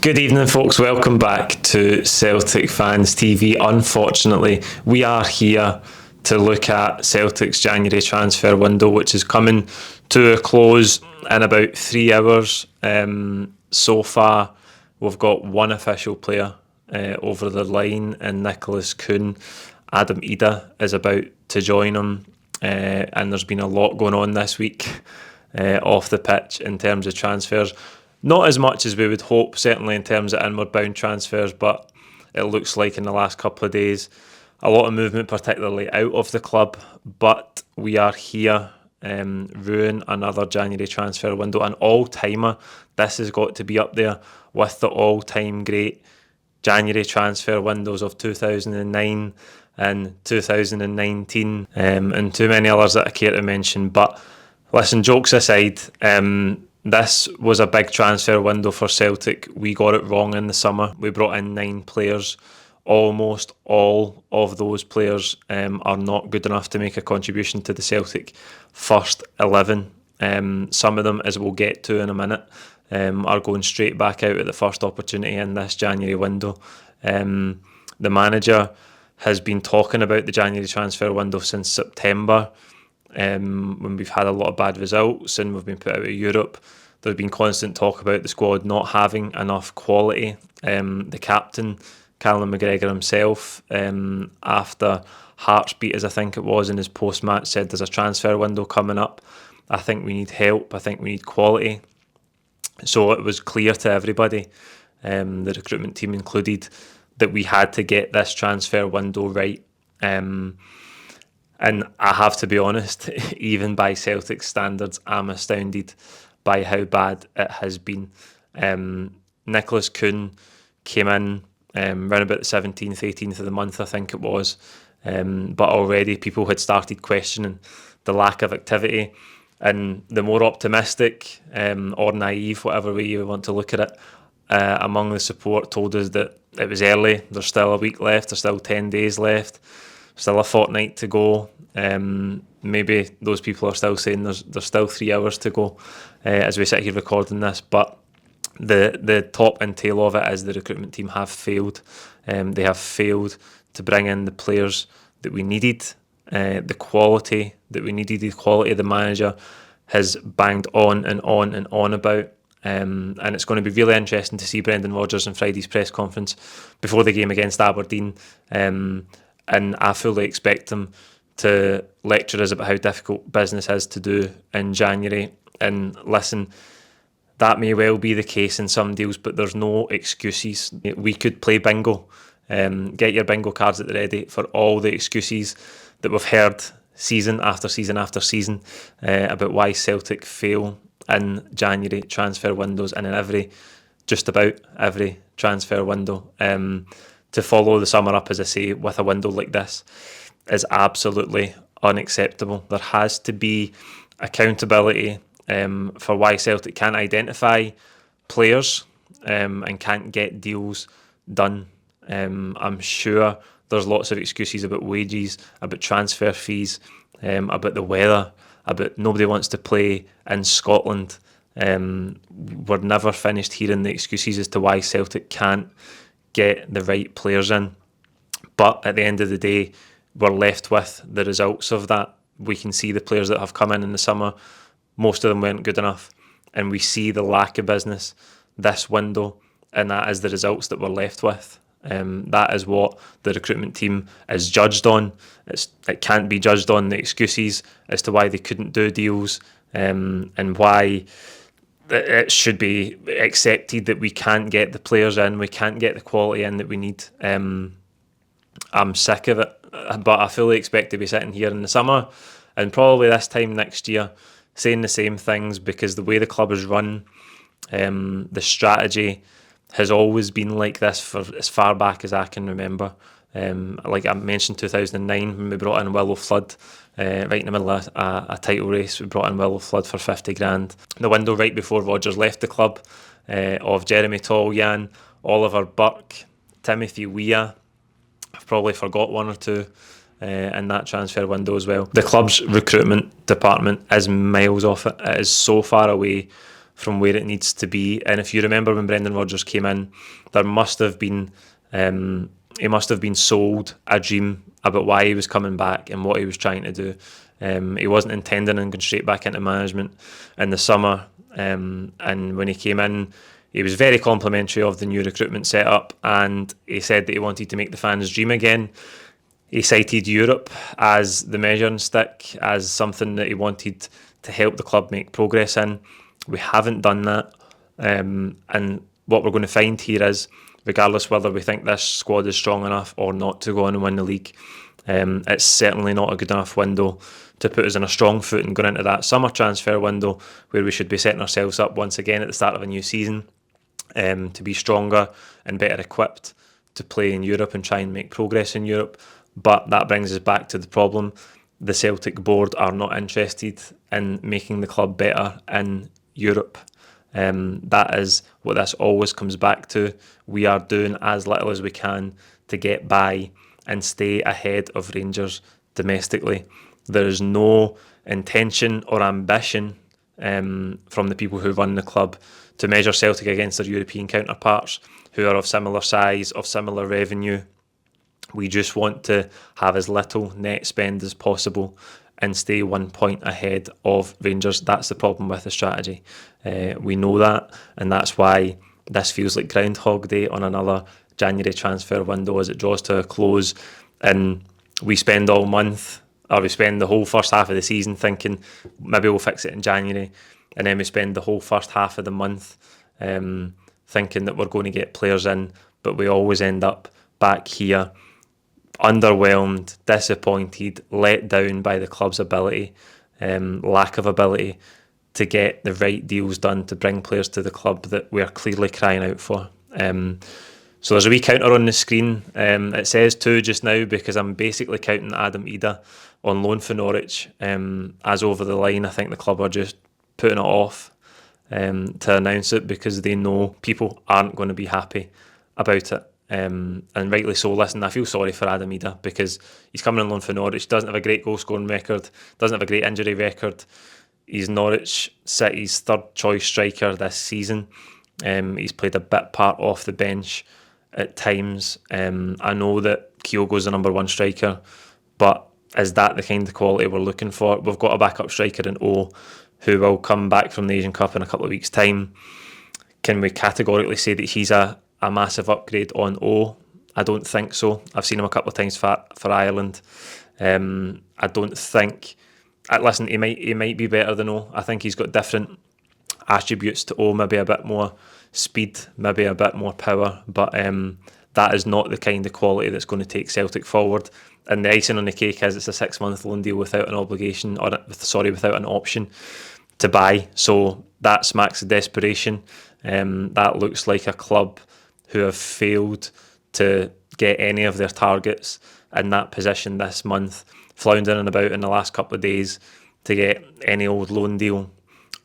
Good evening, folks. Welcome back to Celtic Fans TV. Unfortunately, we are here to look at Celtic's January transfer window, which is coming to a close in about 3 hours. So far, we've got one official player over the line, and Nicolas Kühn. Adam Idah is about to join him, and there's been a lot going on this week off the pitch in terms of transfers. Not as much as we would hope, certainly in terms of inward-bound transfers, but it looks like in the last couple of days, a lot of movement, particularly out of the club. But we are here, ruin another January transfer window, an all-timer. This has got to be up there with the all-time great January transfer windows of 2009 and 2019, and too many others that I care to mention. But listen, jokes aside, this was a big transfer window for Celtic. We got it wrong in the summer. We brought in 9 players. Almost all of those players are not good enough to make a contribution to the Celtic first 11. Some of them, as we'll get to in a minute, are going straight back out at the first opportunity in this January window. The manager has been talking about the January transfer window since September, when we've had a lot of bad results and we've been put out of Europe. There's been constant talk about the squad not having enough quality. The captain, Callum McGregor himself, after Hearts beat us, I think it was, in his post-match, said there's a transfer window coming up. I think we need help. I think we need quality. So it was clear to everybody, the recruitment team included, that we had to get this transfer window right. And I have to be honest, even by Celtic standards, I'm astounded by how bad it has been. Nicolas Kühn came in around about the 17th, 18th of the month, I think it was. But already people had started questioning the lack of activity. And the more optimistic or naive, whatever way you want to look at it, among the support told us that it was early. There's still a week left. There's still 10 days left. Still a fortnight to go. Maybe those people are still saying there's still 3 hours to go as we sit here recording this. But the top and tail of it is the recruitment team have failed. They have failed to bring in the players that we needed, the quality that we needed, the quality the manager has banged on and on and on about. And it's going to be really interesting to see Brendan Rodgers in Friday's press conference before the game against Aberdeen. And I fully expect him to lecture us about how difficult business is to do in January. And listen, that may well be the case in some deals, but there's no excuses. We could play bingo. Get your bingo cards at the ready for all the excuses that we've heard season after season after season about why Celtic fail in January transfer windows, and in just about every transfer window. To follow the summer up, as I say, with a window like this is absolutely unacceptable. There has to be accountability for why Celtic can't identify players and can't get deals done. I'm sure there's lots of excuses about wages, about transfer fees, about the weather, about nobody wants to play in Scotland. We're never finished hearing the excuses as to why Celtic can't get the right players in. But at the end of the day, we're left with the results of that. We can see the players that have come in the summer. Most of them weren't good enough. And we see the lack of business this window. And that is the results that we're left with. That is what the recruitment team is judged on. It can't be judged on the excuses as to why they couldn't do deals, and why it should be accepted that we can't get the players in, we can't get the quality in that we need. I'm sick of it, but I fully expect to be sitting here in the summer and probably this time next year saying the same things, because the way the club is run, the strategy has always been like this for as far back as I can remember. Like I mentioned, 2009 when we brought in Willow Flood, right in the middle of a title race, we brought in Willow Flood for 50 grand. The window right before Rodgers left the club, of Jeremy Toljan, Oliver Burke, Timothy Weah. I've probably forgot one or two in that transfer window as well. The club's recruitment department is miles off it. It is so far away from where it needs to be. And if you remember when Brendan Rodgers came in, there must have been he must have been sold a dream about why he was coming back and what he was trying to do. He wasn't intending on going straight back into management in the summer. And when he came in, he was very complimentary of the new recruitment setup, and he said that he wanted to make the fans dream again. He cited Europe as the measuring stick, as something that he wanted to help the club make progress in. We haven't done that. And what we're going to find here is, regardless whether we think this squad is strong enough or not to go on and win the league, it's certainly not a good enough window to put us in a strong foot and going into that summer transfer window where we should be setting ourselves up once again at the start of a new season to be stronger and better equipped to play in Europe and try and make progress in Europe. But that brings us back to the problem. The Celtic board are not interested in making the club better in Europe. That is what this always comes back to. We are doing as little as we can to get by and stay ahead of Rangers domestically. There is no intention or ambition from the people who run the club to measure Celtic against their European counterparts who are of similar size, of similar revenue. We just want to have as little net spend as possible and stay 1 point ahead of Rangers. That's the problem with the strategy. We know that, and that's why this feels like Groundhog Day on another January transfer window as it draws to a close. And we spend all month, or we spend the whole first half of the season thinking maybe we'll fix it in January, and then we spend the whole first half of the month thinking that we're going to get players in, but we always end up back here underwhelmed, disappointed, let down by the club's ability, lack of ability to get the right deals done to bring players to the club that we're clearly crying out for. So there's a wee counter on the screen. It says 2 just now because I'm basically counting Adam Idah on loan for Norwich as over the line. I think the club are just putting it off to announce it because they know people aren't going to be happy about it. And rightly so. Listen, I feel sorry for Adam Idah because he's coming on loan for Norwich, doesn't have a great goal scoring record, doesn't have a great injury record. He's Norwich City's third choice striker this season. He's played a bit part off the bench at times. I know that Kyogo's the number one striker, but is that the kind of quality we're looking for? We've got a backup striker in O who will come back from the Asian Cup in a couple of weeks' time. Can we categorically say that he's a massive upgrade on O? I don't think so. I've seen him a couple of times for Ireland. I don't think... Listen, he might be better than O. I think he's got different attributes to O, maybe a bit more speed, maybe a bit more power, but that is not the kind of quality that's going to take Celtic forward. And the icing on the cake is it's a 6-month loan deal without an obligation, without an option to buy. So that smacks of desperation. That looks like a club who have failed to get any of their targets in that position this month, floundering about in the last couple of days to get any old loan deal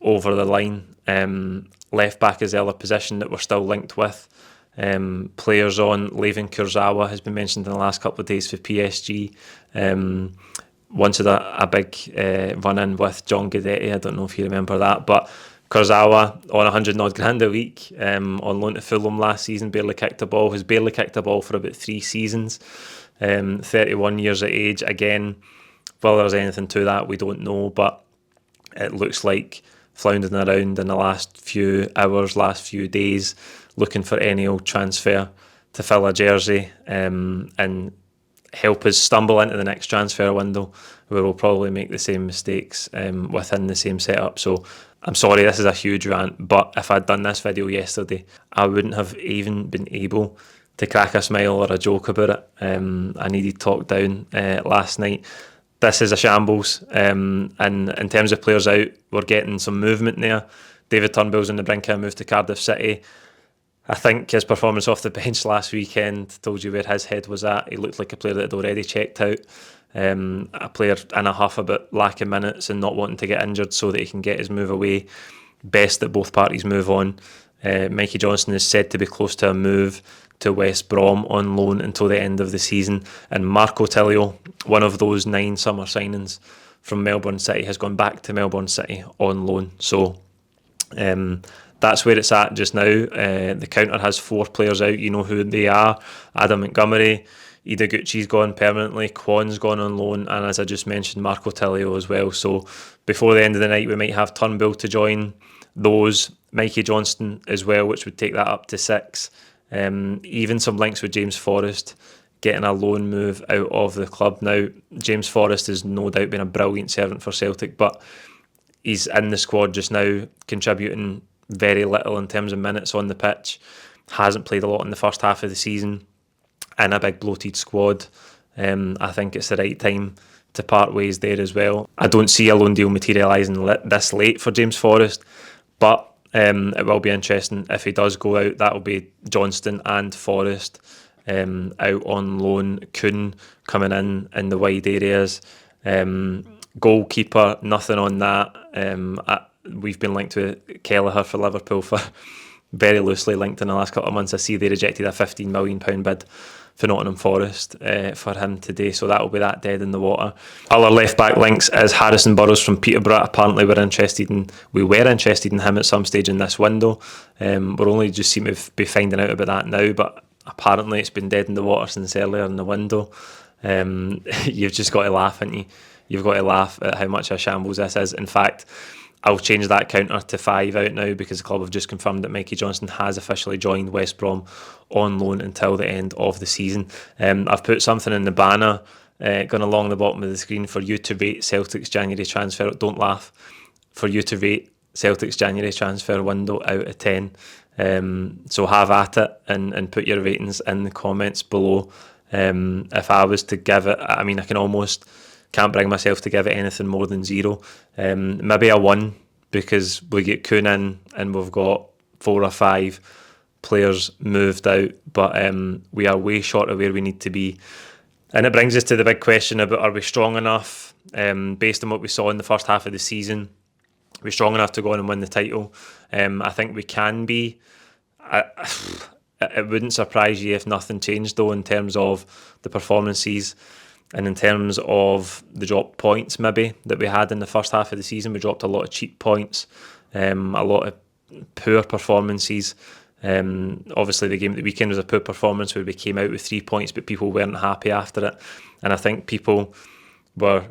over the line. Left back is the other position that we're still linked with. Players on. Leivin Kurzawa has been mentioned in the last couple of days for PSG. Once had a big run-in with John Guidetti. I don't know if you remember that, but Kurzawa on 100 odd grand a week on loan to Fulham last season, barely kicked a ball, has barely kicked a ball for about 3 seasons. 31 years of age. Again, whether there's anything to that, we don't know, but it looks like floundering around in the last few hours, last few days, looking for any old transfer to fill a jersey and help us stumble into the next transfer window where we'll probably make the same mistakes within the same setup. So I'm sorry, this is a huge rant, but if I'd done this video yesterday, I wouldn't have even been able to crack a smile or a joke about it. I needed talked down last night. This is a shambles, and in terms of players out, we're getting some movement there. David Turnbull's on the brink of a move to Cardiff City. I think his performance off the bench last weekend told you where his head was at. He looked like a player that had already checked out. A player in a huff about lack of minutes and not wanting to get injured so that he can get his move away. Best that both parties move on. Mikey Johnston is said to be close to a move to West Brom on loan until the end of the season. And Marco Tilio, one of those 9 summer signings from Melbourne City, has gone back to Melbourne City on loan. So That's where it's at just now. The counter has 4 players out. You know who they are. Adam Montgomery, Idah gone permanently, Kwon's gone on loan, and as I just mentioned, Marco Tilio as well. So before the end of the night, we might have Turnbull to join those, Mikey Johnston as well, which would take that up to 6. Even some links with James Forrest getting a loan move out of the club. Now, James Forrest has no doubt been a brilliant servant for Celtic, but he's in the squad just now, contributing very little in terms of minutes on the pitch. Hasn't played a lot in the first half of the season in a big bloated squad. I think it's the right time to part ways there as well. I don't see a loan deal materialising this late for James Forrest, but it will be interesting if he does go out. That'll be Johnston and Forrest out on loan. Kühn coming in the wide areas. Goalkeeper, nothing on that. We've been linked with Kelleher for Liverpool for very loosely linked in the last couple of months. I see they rejected a £15 million bid for Nottingham Forest for him today, so that will be that dead in the water. Other left back links is Harrison Burrows from Peterborough. Apparently we were interested in him at some stage in this window. We're only just seem to be finding out about that now, but apparently it's been dead in the water since earlier in the window. You've just got to laugh, haven't you? You've got to laugh at how much a shambles this is. In fact, I'll change that counter to 5 out now because the club have just confirmed that Mikey Johnston has officially joined West Brom on loan until the end of the season. I've put something in the banner going along the bottom of the screen for you to rate Celtic's January transfer. Don't laugh. For you to rate Celtic's January transfer window out of 10. So have at it and put your ratings in the comments below. If I was to give it, I mean, I can't bring myself to give it anything more than 0. Maybe a 1 because we get Kühn in and we've got 4 or 5 players moved out, but we are way short of where we need to be. And it brings us to the big question about, are we strong enough, based on what we saw in the first half of the season? Are we strong enough to go on and win the title? I think we can be. It wouldn't surprise you if nothing changed though in terms of the performances. And in terms of the drop points, maybe, that we had in the first half of the season, we dropped a lot of cheap points, a lot of poor performances. Obviously, the game at the weekend was a poor performance where we came out with 3 points, but people weren't happy after it. And I think people are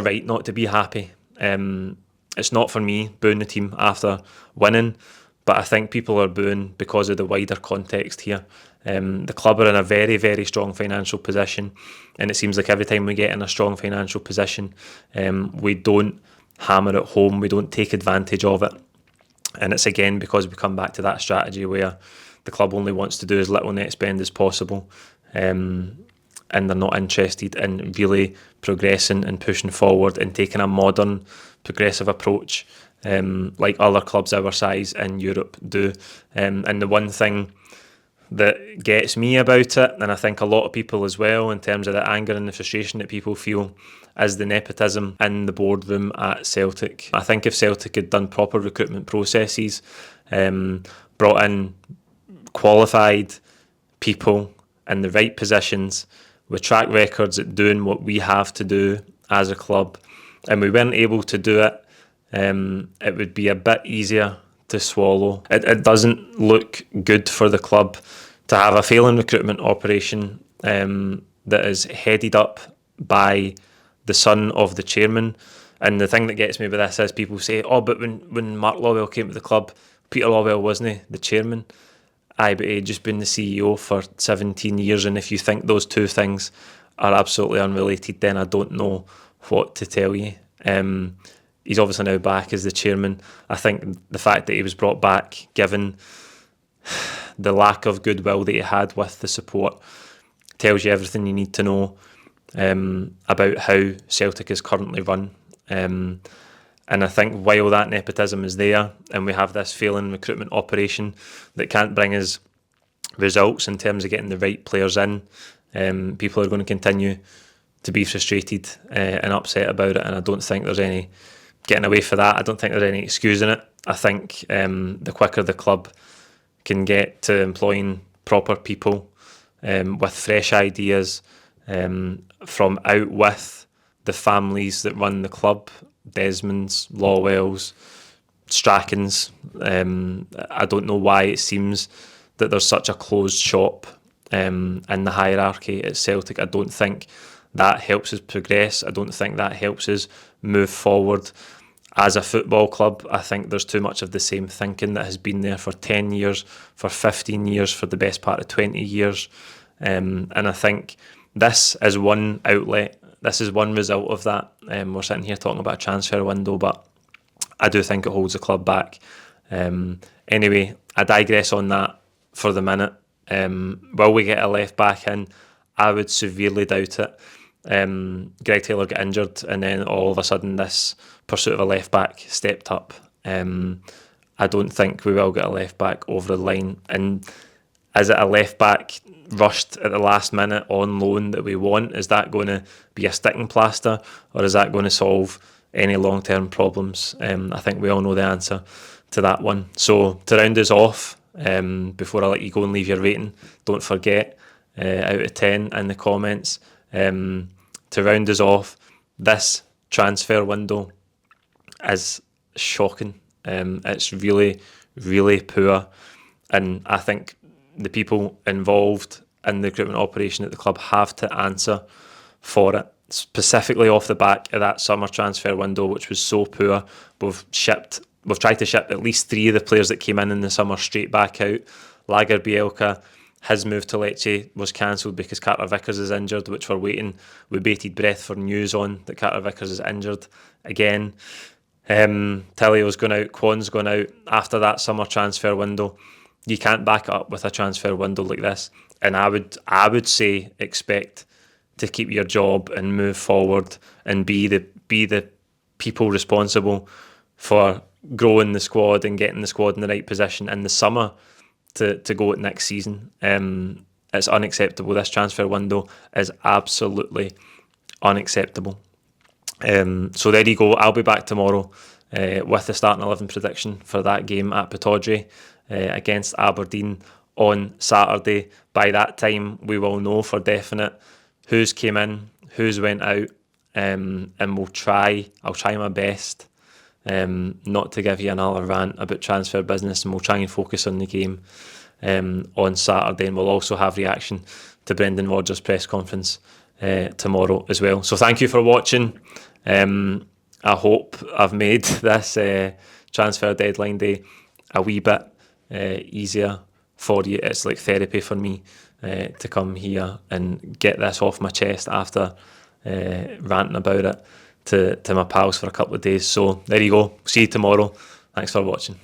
right not to be happy. It's not for me booing the team after winning, but I think people are booing because of the wider context here. The club are in a very, very strong financial position, and it seems like every time we get in a strong financial position, we don't hammer it home, we don't take advantage of it. And it's again because we come back to that strategy where the club only wants to do as little net spend as possible, and they're not interested in really progressing and pushing forward and taking a modern, progressive approach like other clubs our size in Europe do. And the one thing that gets me about it, and I think a lot of people as well, in terms of the anger and the frustration that people feel, is the nepotism in the boardroom at Celtic. I think if Celtic had done proper recruitment processes, brought in qualified people in the right positions with track records at doing what we have to do as a club, and we weren't able to do it, it would be a bit easier to swallow. It doesn't look good for the club to have a failing recruitment operation that is headed up by the son of the chairman. And the thing that gets me with this is people say, oh, but when Mark Lawwell came to the club, Peter Lawwell wasn't the chairman. Aye, but he'd just been the CEO for 17 years, and if you think those two things are absolutely unrelated, then I don't know what to tell you. He's obviously now back as the chairman. I think the fact that he was brought back, given the lack of goodwill that he had with the support, tells you everything you need to know about how Celtic is currently run. And I think while that nepotism is there and we have this failing recruitment operation that can't bring us results in terms of getting the right players in, people are going to continue to be frustrated and upset about it, and I don't think there's any getting away for that. I don't think there's any excusing it. I think the quicker the club can get to employing proper people with fresh ideas from out with the families that run the club, Desmonds, Lawwells, Strachan's. I don't know why it seems that there's such a closed shop in the hierarchy at Celtic. I don't think that helps us progress. I don't think that helps us move forward as a football club. I think there's too much of the same thinking that has been there for 10 years, for 15 years, for the best part of 20 years. And I think this is one outlet. This is one result of that. We're sitting here talking about a transfer window, but I do think it holds the club back. Anyway, I digress on that for the minute. Will we get a left back in? I would severely doubt it. Greg Taylor got injured, and then all of a sudden this pursuit of a left back stepped up. I don't think we will get a left back over the line. And is it a left back rushed at the last minute on loan that we want? Is that going to be a sticking plaster, or is that going to solve any long-term problems? I think we all know the answer to that one. So to round us off, before I let you go and leave your rating, don't forget, out of 10 in the comments. To round us off, this transfer window is shocking. It's really, really poor, and I think the people involved in the recruitment operation at the club have to answer for it, specifically off the back of that summer transfer window, which was so poor. We've tried to ship at least 3 of the players that came in the summer straight back out. Lager Bielka, his move to Lecce was cancelled because Carter Vickers is injured, which we're waiting with bated breath for news on, that Carter Vickers is injured again. Tillio's gone out, Kwon's gone out after that summer transfer window. You can't back it up with a transfer window like this. And I would say expect to keep your job and move forward and be the people responsible for growing the squad and getting the squad in the right position in the summer to go at next season. It's unacceptable. This transfer window is absolutely unacceptable. So there you go. I'll be back tomorrow with the starting 11 prediction for that game at Pittodrie against Aberdeen on Saturday. By that time, we will know for definite who's came in, who's went out, and I'll try my best not to give you another rant about transfer business, and we'll try and focus on the game on Saturday, and we'll also have reaction to Brendan Rodgers' press conference tomorrow as well. So thank you for watching. I hope I've made this transfer deadline day a wee bit easier for you. It's like therapy for me to come here and get this off my chest after ranting about it to my pals for a couple of days. So there you go. See you tomorrow. Thanks for watching.